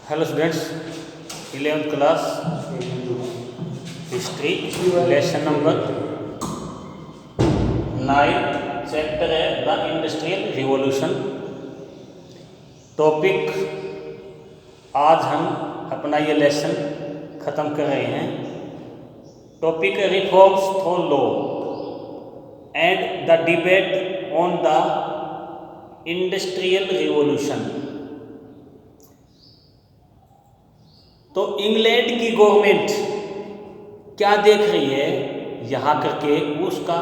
Hello students, 11th class history lesson number 9 chapter है the industrial revolution. Topic आज हम अपना ये लेसन ख़त्म कर रहे हैं। Topic reforms through law and the debate on the industrial revolution. तो इंग्लैंड की गवर्नमेंट क्या देख रही है यहाँ करके, उसका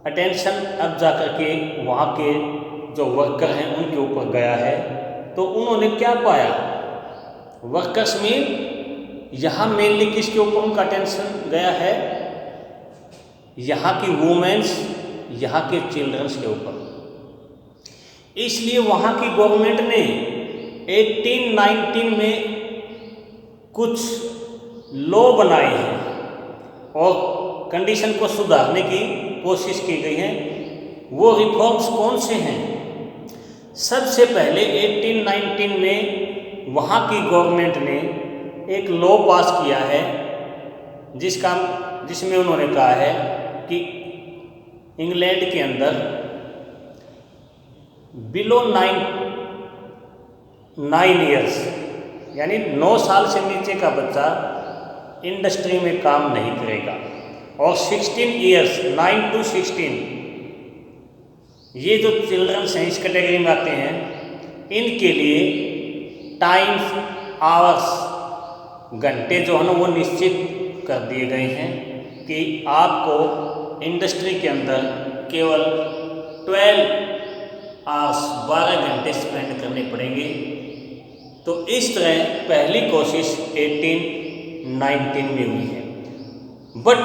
अटेंशन अब जा करके वहाँ के जो वर्कर हैं उनके ऊपर गया है। तो उन्होंने क्या पाया, वर्कर्स में यहाँ मेनली किसके ऊपर उनका अटेंशन गया है, यहाँ की वुमेन्स, यहाँ के चिल्ड्रंस के ऊपर। इसलिए वहाँ की गवर्नमेंट ने 1819 में कुछ लॉ बनाए हैं और कंडीशन को सुधारने की कोशिश की गई है। वो रिफॉर्म्स कौन से हैं? सबसे पहले 1819 में वहाँ की गवर्नमेंट ने एक लॉ पास किया है जिसमें उन्होंने कहा है कि इंग्लैंड के अंदर बिलो 9 ईयर्स यानी 9 साल से नीचे का बच्चा इंडस्ट्री में काम नहीं करेगा, और 16 ईयर्स 9 to 16 ये जो चिल्ड्रंस हैं इस कैटेगरी में आते हैं, इनके लिए टाइम्स आवर्स घंटे जो है ना वो निश्चित कर दिए गए हैं कि आपको इंडस्ट्री के अंदर केवल 12 आवर्स 12 घंटे स्पेंड करने पड़ेंगे। तो इस तरह पहली कोशिश 1819 में हुई है। बट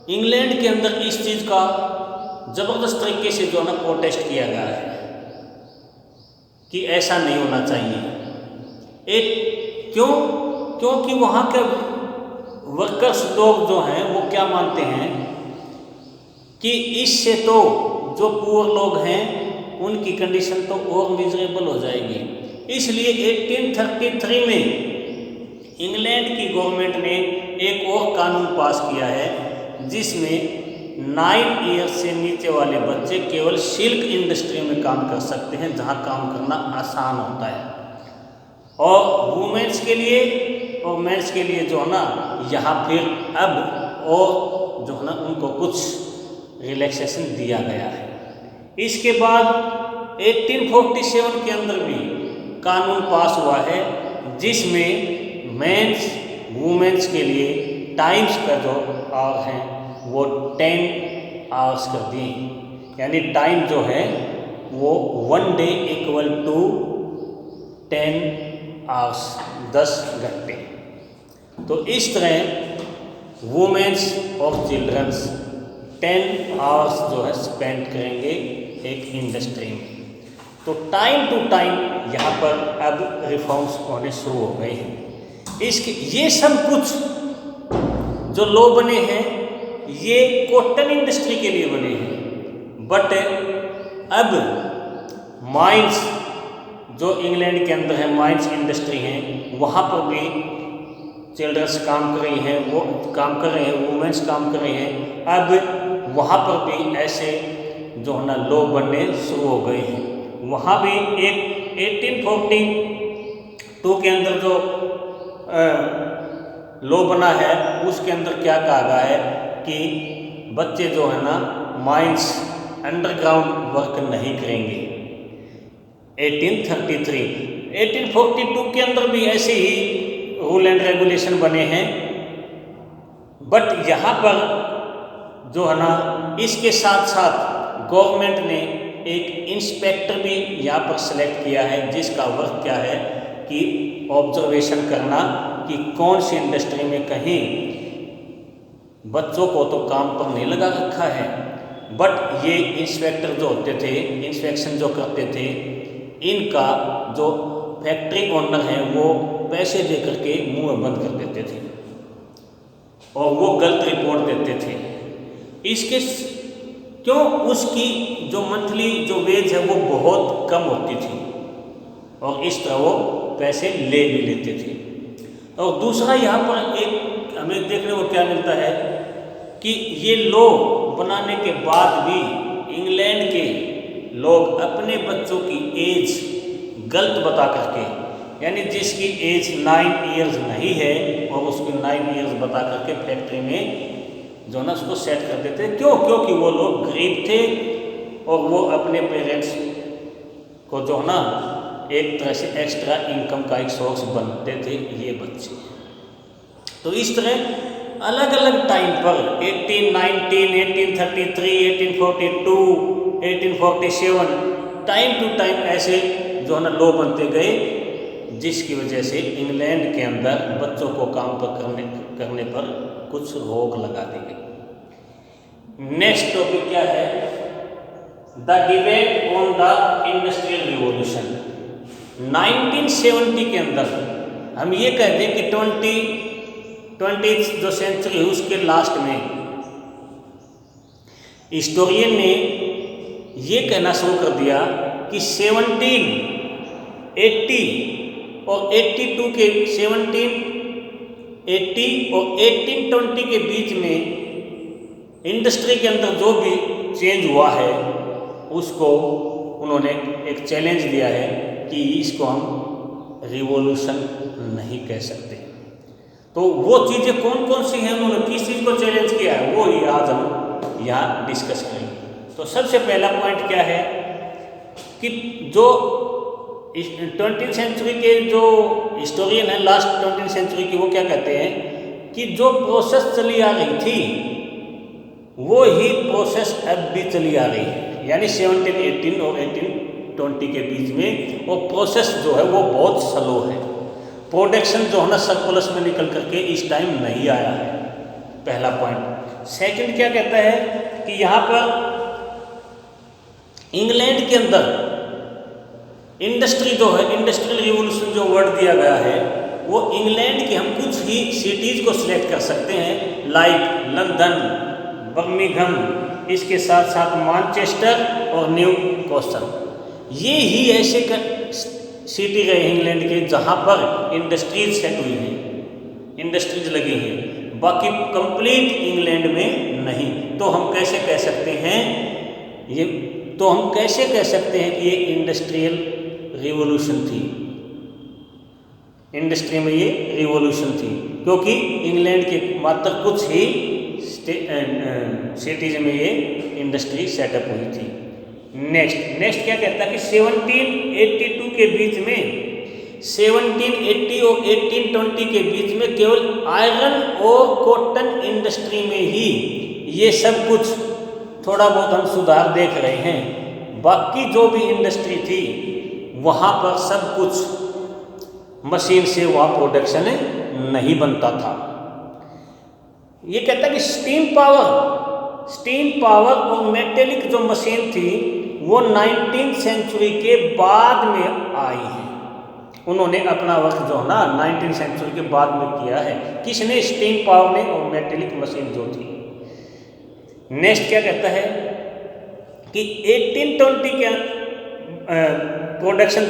इंग्लैंड के अंदर इस चीज़ का ज़बरदस्त तरीके से जो है ना प्रोटेस्ट किया गया है कि ऐसा नहीं होना चाहिए। क्योंकि वहाँ के वर्कर्स लोग जो हैं वो क्या मानते हैं कि इससे तो जो पुअर लोग हैं उनकी कंडीशन तो और मिजरेबल हो जाएगी। इसलिए 1833 में इंग्लैंड की गवर्नमेंट ने एक और कानून पास किया है जिसमें 9 ईयर से नीचे वाले बच्चे केवल सिल्क इंडस्ट्री में काम कर सकते हैं, जहां काम करना आसान होता है। और वुमेन्स के लिए और मेंस के लिए जो है ना यहाँ फिर अब और जो है ना उनको कुछ रिलैक्सेशन दिया गया है। इसके बाद 1847 के अंदर भी कानून पास हुआ है जिसमें मेंस वुमेन्स के लिए टाइम्स का जो आवर हैं वो 10 आवर्स कर दिए, यानी टाइम जो है वो 1 डे इक्वल टू 10 आवर्स 10 घंटे। तो इस तरह वुमेन्स और चिल्ड्रंस 10 आवर्स जो है स्पेंड करेंगे एक इंडस्ट्री में। तो टाइम टू टाइम यहाँ पर अब रिफॉर्म्स होने शुरू हो गए हैं। ये सब कुछ जो लॉ बने हैं ये कॉटन इंडस्ट्री के लिए बने हैं। बट अब माइंस जो इंग्लैंड के अंदर है, माइंस इंडस्ट्री हैं, वहाँ पर भी चिल्ड्रंस काम कर रही हैं, वो काम कर रहे हैं, वुमेन्स काम कर रहे हैं। अब वहाँ पर भी ऐसे जो है ना लॉ बनने शुरू हो गए हैं। वहाँ भी एक 1842 के अंदर जो लॉ बना है उसके अंदर क्या कहा गया है कि बच्चे जो है ना माइंस अंडरग्राउंड वर्क नहीं करेंगे। 1842 के अंदर भी ऐसे ही रूल एंड रेगुलेशन बने हैं। बट यहाँ पर जो है ना इसके साथ साथ गवर्नमेंट ने एक इंस्पेक्टर भी यहाँ पर सेलेक्ट किया है जिसका वर्क क्या है कि ऑब्जर्वेशन करना कि कौन सी इंडस्ट्री में कहीं बच्चों को तो काम पर नहीं लगा रखा है, बट ये इंस्पेक्टर जो होते थे, इंस्पेक्शन जो करते थे, इनका जो फैक्ट्री ओनर हैं वो पैसे दे करके मुंह बंद कर देते थे और वो गलत रिपोर्ट देते थे। इसके क्यों उसकी जो मंथली जो वेज है वो बहुत कम होती थी। और इस तरह वो पैसे ले भी लेते थे। और दूसरा यहाँ पर एक हमें देखने को क्या मिलता है कि ये लॉ बनाने के बाद भी इंग्लैंड के लोग अपने बच्चों की एज गलत बता करके, यानी जिसकी एज 9 ईयर्स नहीं है और उसकी 9 ईयर्स बता करके फैक्ट्री में जो ना उसको सेट कर देते। क्यों? क्योंकि वो लोग गरीब थे और वो अपने पेरेंट्स को जो ना एक तरह से एक्स्ट्रा इनकम का एक सोर्स बनते थे ये बच्चे। तो इस तरह अलग अलग टाइम पर 1819, 1833, 1842, 1847 टाइम टू टाइम ऐसे जो ना लॉ बनते गए, जिसकी वजह से इंग्लैंड के अंदर बच्चों को काम पर करने पर कुछ रोक लगा दी गई। नेक्स्ट टॉपिक क्या है? The debate on the industrial revolution. 1970 के अंदर हम ये कहते हैं कि 20th जो सेंचुरी है उसके लास्ट में हिस्टोरियन ने ये कहना शुरू कर दिया कि 1780 और 82 के 1780 और 1820 के बीच में इंडस्ट्री के अंदर जो भी चेंज हुआ है उसको उन्होंने एक चैलेंज दिया है कि इसको हम रिवॉल्यूशन नहीं कह सकते। तो वो चीज़ें कौन कौन सी हैं, उन्होंने किस चीज़ को चैलेंज किया है, वो ही आज हम यहाँ डिस्कस करेंगे। तो सबसे पहला पॉइंट क्या है कि जो 20th सेंचुरी के जो हिस्टोरियन है लास्ट 20th सेंचुरी की, वो क्या कहते हैं कि जो प्रोसेस चली आ रही थी वो ही प्रोसेस अब भी चली आ रही है। यानी 1718 और 1820 के बीच में वो प्रोसेस जो है वो बहुत स्लो है। प्रोडक्शन जो है ना सरप्लस में निकल करके इस टाइम नहीं आया है, पहला पॉइंट। सेकंड क्या कहता है कि यहाँ पर इंग्लैंड के अंदर इंडस्ट्री जो है, इंडस्ट्रियल रिवॉल्यूशन जो वर्ड दिया गया है वो इंग्लैंड की हम कुछ ही सिटीज़ को सिलेक्ट कर सकते हैं, लाइक लंदन, बर्मिंघम, इसके साथ साथ मैनचेस्टर और न्यू कासल। ये ही ऐसे सिटी रहे इंग्लैंड के जहाँ पर इंडस्ट्रीज सेट हुई हैं, इंडस्ट्रीज लगी हैं, बाकी कंप्लीट इंग्लैंड में नहीं। तो हम कैसे कह सकते हैं कि ये इंडस्ट्रियल रिवॉल्यूशन थी, इंडस्ट्री में ये रिवॉल्यूशन थी, क्योंकि इंग्लैंड के मात्र कुछ ही सिटीज में ये इंडस्ट्री सेटअप हुई थी। नेक्स्ट क्या कहता है कि 1782 के बीच में, 1780 और 1820 के बीच में केवल आयरन और कॉटन इंडस्ट्री में ही ये सब कुछ थोड़ा बहुत हम सुधार देख रहे हैं। बाकी जो भी इंडस्ट्री थी वहाँ पर सब कुछ मशीन से वहाँ प्रोडक्शन नहीं बनता था। ये कहता है कि स्टीम पावर और मेटेलिक जो मशीन थी वो 19th सेंचुरी के बाद में आई है। उन्होंने अपना वर्क जो है ना 19th सेंचुरी के बाद में किया है। किसने? स्टीम पावर ने और मेटेलिक मशीन जो थी। नेक्स्ट क्या कहता है कि 1820 के प्रोडक्शन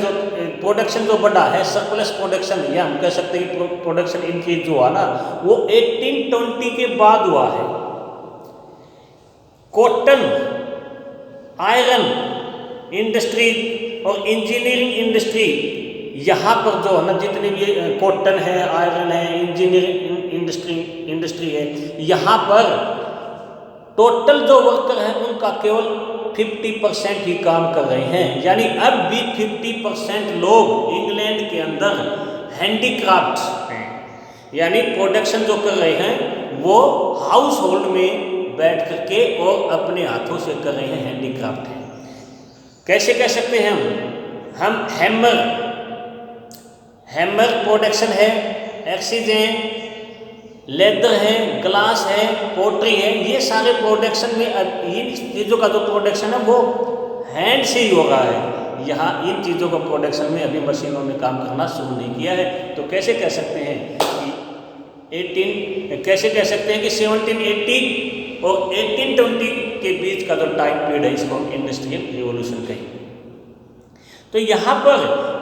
जो बढ़ा है, सरप्लस प्रोडक्शन, या हम कह सकते हैं कि प्रोडक्शन इंक्रीज जो हुआ ना वो 1820 के बाद हुआ है। कॉटन, आयरन इंडस्ट्री और इंजीनियरिंग इंडस्ट्री, यहाँ पर जो है ना जितने भी कॉटन है, आयरन है, इंजीनियरिंग इंडस्ट्री है, यहाँ पर टोटल जो वर्कर हैं उनका केवल 50% ही काम कर रहे हैं। यानी अब भी 50% लोग इंग्लैंड के अंदर हैंडीक्राफ्ट हैं, यानी प्रोडक्शन जो कर रहे हैं वो हाउस होल्ड में बैठ करके और अपने हाथों से कर रहे हैं, हैंडीक्राफ्ट है। कैसे कह सकते हैं हम हैमर प्रोडक्शन है, एक्सीज हैं, लेदर है, ग्लास है, पोट्री है, ये सारे प्रोडक्शन में इन चीज़ों का जो प्रोडक्शन है वो हैंड से ही हो रहा है। यहाँ इन चीज़ों का प्रोडक्शन में अभी मशीनों में काम करना शुरू नहीं किया है। तो कैसे कह सकते हैं कि 1780 और 1820 के बीच का जो टाइम पीरियड है इसको हम इंडस्ट्रियल रिवॉल्यूशन कहेंगे। तो यहाँ पर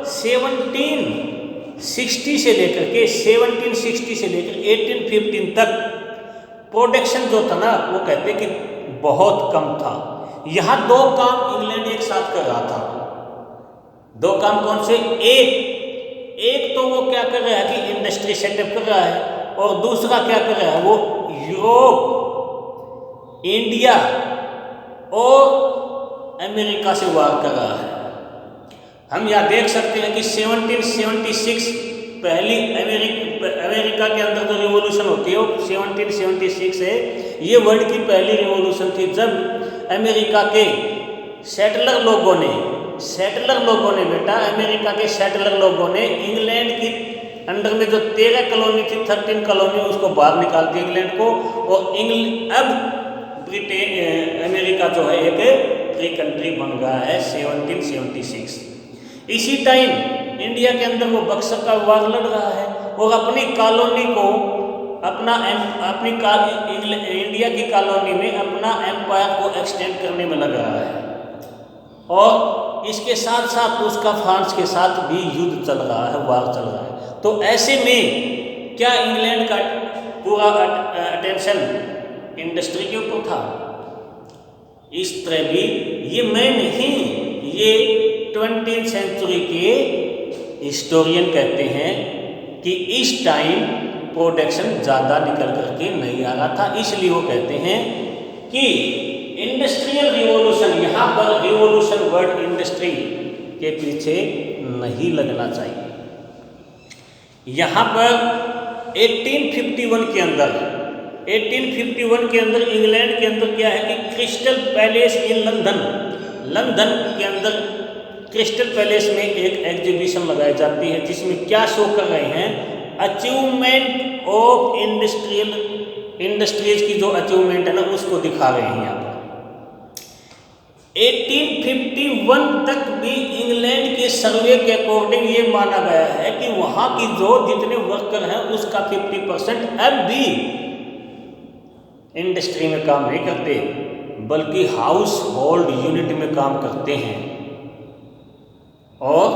1760 से लेकर के 1760 से लेकर 1815 तक प्रोडक्शन जो था ना, वो कहते कि बहुत कम था। यहाँ दो काम इंग्लैंड एक साथ कर रहा था। दो काम कौन से? एक तो वो क्या कर रहा है कि इंडस्ट्री सेटअप कर रहा है, और दूसरा क्या कर रहा है, वो यूरोप, इंडिया और अमेरिका से वार कर रहा है। हम यहाँ देख सकते हैं कि 1776 पहली अमेरिका के अंदर जो रिवॉल्यूशन होती है वो 1776 है। ये वर्ल्ड की पहली रिवॉल्यूशन थी जब अमेरिका के सेटलर लोगों ने बेटा, अमेरिका के सेटलर लोगों ने इंग्लैंड की अंडर में जो 13 कॉलोनी थी, 13 कॉलोनी, उसको बाहर निकाल दिया इंग्लैंड को, और अब ब्रिटेन अमेरिका जो है एक फ्री कंट्री बन गया है 1776। इसी टाइम इंडिया के अंदर वो बक्सर का वार लड़ रहा है और अपनी कॉलोनी को इंडिया की कॉलोनी में अपना एम्पायर को एक्सटेंड करने में लग रहा है, और इसके साथ साथ उसका फ्रांस के साथ भी युद्ध चल रहा है, वार चल रहा है। तो ऐसे में क्या इंग्लैंड का पूरा अटेंशन इंडस्ट्री के ऊपर था? इस तरह भी ये मैं नहीं, ये 20th सेंचुरी के हिस्टोरियन कहते हैं कि इस टाइम प्रोडक्शन ज़्यादा निकल करके नहीं आ रहा था, इसलिए वो कहते हैं कि इंडस्ट्रियल रिवॉल्यूशन, यहाँ पर रिवॉल्यूशन वर्ड इंडस्ट्री के पीछे नहीं लगना चाहिए। यहाँ पर 1851 के अंदर इंग्लैंड के अंदर क्या है कि क्रिस्टल पैलेस इन लंदन के अंदर क्रिस्टल पैलेस में एक एग्जीबिशन लगाई जाती है, जिसमें क्या शो कर रहे हैं, अचीवमेंट ऑफ इंडस्ट्रीज की जो अचीवमेंट है ना, उसको दिखा रहे हैं यहाँ पर। 1851 तक भी इंग्लैंड के सर्वे के अकॉर्डिंग ये माना गया है कि वहाँ की जो जितने वर्कर हैं उसका 50% अब भी इंडस्ट्री में काम नहीं करते, बल्कि हाउस होल्ड यूनिट में काम करते हैं। और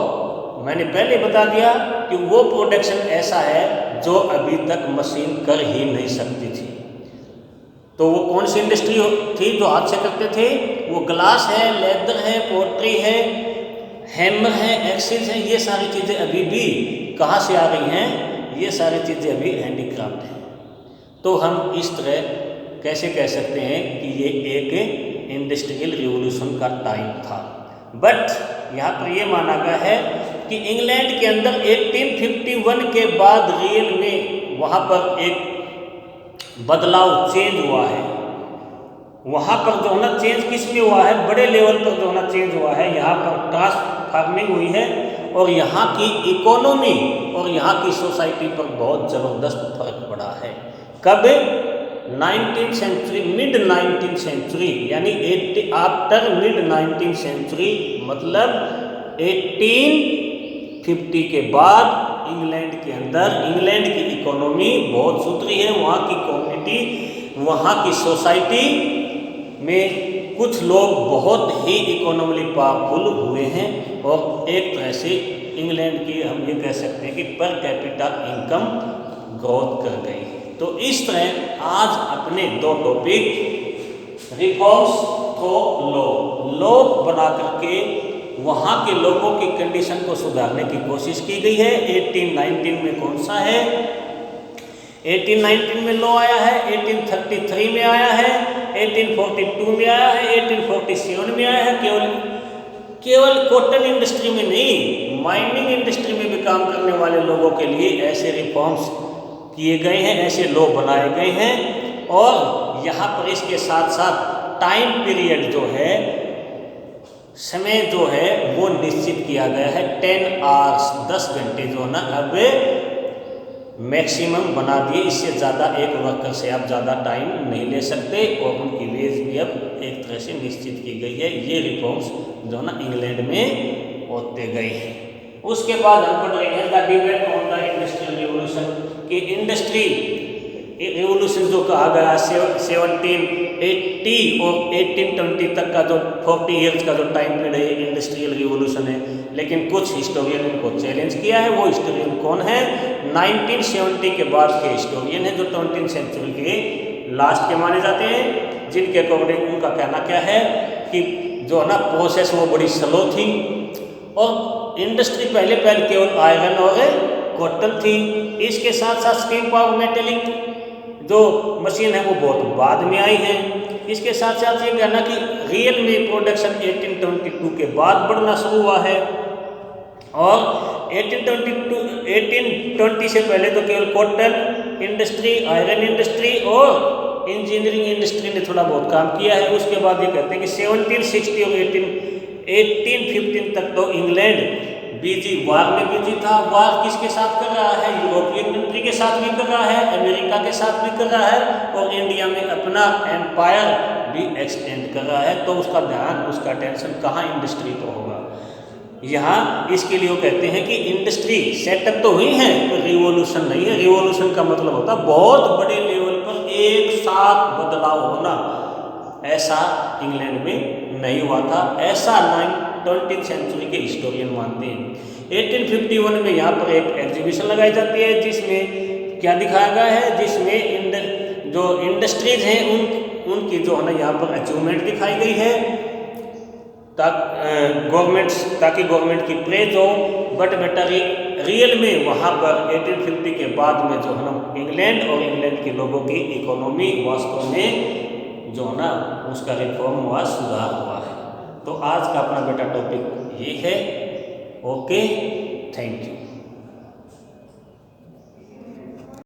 मैंने पहले बता दिया कि वो प्रोडक्शन ऐसा है जो अभी तक मशीन कर ही नहीं सकती थी। तो वो कौन सी इंडस्ट्री थी जो हाथ से करते थे? वो ग्लास है, लेदर है, पोट्री है, हैमर है, एक्सिस है। ये सारी चीज़ें अभी भी कहाँ से आ रही हैं? ये सारी चीज़ें अभी हैंडीक्राफ्ट हैं। तो हम इस तरह कैसे कह सकते हैं कि ये एक इंडस्ट्रियल रिवॉल्यूशन का टाइम था। बट यहाँ पर ये माना गया है कि इंग्लैंड के अंदर 1851 के बाद रियल में वहाँ पर एक बदलाव चेंज हुआ है। वहाँ पर जो होना चेंज किस में हुआ है? बड़े लेवल पर जो होना चेंज हुआ है, यहाँ पर ट्रांसफार्मिंग हुई है और यहाँ की इकोनॉमी और यहाँ की सोसाइटी पर बहुत ज़बरदस्त फर्क पड़ा है। कब? 19th century, mid 19th century, यानी आफ्टर मिड 19th सेंचुरी, मतलब 1850 के बाद इंग्लैंड के अंदर इंग्लैंड की इकोनॉमी बहुत सुधरी है। वहाँ की कम्युनिटी, वहाँ की सोसाइटी में कुछ लोग बहुत ही इकोनॉमिकली पावरफुल हुए हैं और एक तरह से इंग्लैंड की हम ये कह सकते हैं कि पर कैपिटा इनकम ग्रोथ कर गई है। तो इस तरह आज अपने दो टॉपिक रिफॉर्म्स को लॉ बना करके वहाँ के लोगों की कंडीशन को सुधारने की कोशिश की गई है। 1819 में कौन सा है? 1819 में लॉ आया है, 1833 में आया है, 1842 में आया है, 1847 में आया है। केवल कॉटन इंडस्ट्री में नहीं, माइनिंग इंडस्ट्री में भी काम करने वाले लोगों के लिए ऐसे रिफॉर्म्स किए गए हैं, ऐसे लॉ बनाए गए हैं। और यहाँ पर इसके साथ साथ टाइम पीरियड जो है, समय जो है वो निश्चित किया गया है। 10 आवर्स, 10 घंटे जो ना अब मैक्सिमम बना दिए। इससे ज़्यादा एक वर्कर से आप ज़्यादा टाइम नहीं ले सकते और उनकी वेज भी अब एक तरह से निश्चित की गई है। ये रिफॉर्म्स जो ना इंग्लैंड में होते गए हैं। उसके बाद हम पढ़ रहे हैं the debate on the industrial revolution, कि इंडस्ट्री रिवोल्यूशन जो कहा गया 1780 और 1820 तक का जो 40 ईयर्स का जो टाइम पीरियड है इंडस्ट्रियल रिवोल्यूशन है। लेकिन कुछ हिस्टोरियन इनको चैलेंज किया है। वो हिस्टोरियन कौन है? 1970 के बाद के हिस्टोरियन है जो 20th सेंचुरी के लास्ट के माने जाते हैं, जिनके अकॉर्डिंग उनका कहना क्या है कि जो है ना प्रोसेस वो बड़ी स्लो थी और इंडस्ट्री पहले केवल आयरन और कॉटन थी। इसके साथ साथ स्टीम पावर मेटेलिक जो मशीन है वो बहुत बाद में आई है। इसके साथ साथ ये कहना कि रियल में प्रोडक्शन 1822 के बाद बढ़ना शुरू हुआ है और 1820 से पहले तो केवल कॉटन इंडस्ट्री, आयरन इंडस्ट्री और इंजीनियरिंग इंडस्ट्री ने थोड़ा बहुत काम किया है। उसके बाद ये कहते हैं कि 1760 और 1815 तक तो इंग्लैंड वार में बिजी था। वार किसके साथ कर रहा है? यूरोपियन कंट्री के साथ भी कर रहा है, अमेरिका के साथ भी कर रहा है और इंडिया में अपना एम्पायर भी एक्सटेंड कर रहा है। तो उसका ध्यान, उसका टेंशन कहाँ? इंडस्ट्री पर होगा। यहाँ इसके लिए वो कहते हैं कि इंडस्ट्री सेटअप तो हुई है पर रिवॉल्यूशन नहीं है। रिवॉल्यूशन का मतलब होता है बहुत बड़े लेवल पर एक साथ बदलाव होना। ऐसा इंग्लैंड में नहीं हुआ था, ऐसा 20th सेंचुरी के हिस्टोरियन मानते हैं। 1851 में यहाँ पर एक एग्जीबिशन लगाई जाती है जिसमें क्या दिखाया गया है? जिसमें जो इंडस्ट्रीज हैं उनकी जो है ना यहाँ पर अचीवमेंट दिखाई गई है ताकि गवर्नमेंट की प्रेज हो। बट बेटा रियल में वहाँ पर 1850 के बाद में जो है ना इंग्लैंड और इंग्लैंड के लोगों की इकोनॉमी वास्तव में जो है ना उसका रिफॉर्म हुआ, सुधार हुआ है। तो आज का अपना बेटा टॉपिक ये है। Okay, thank you.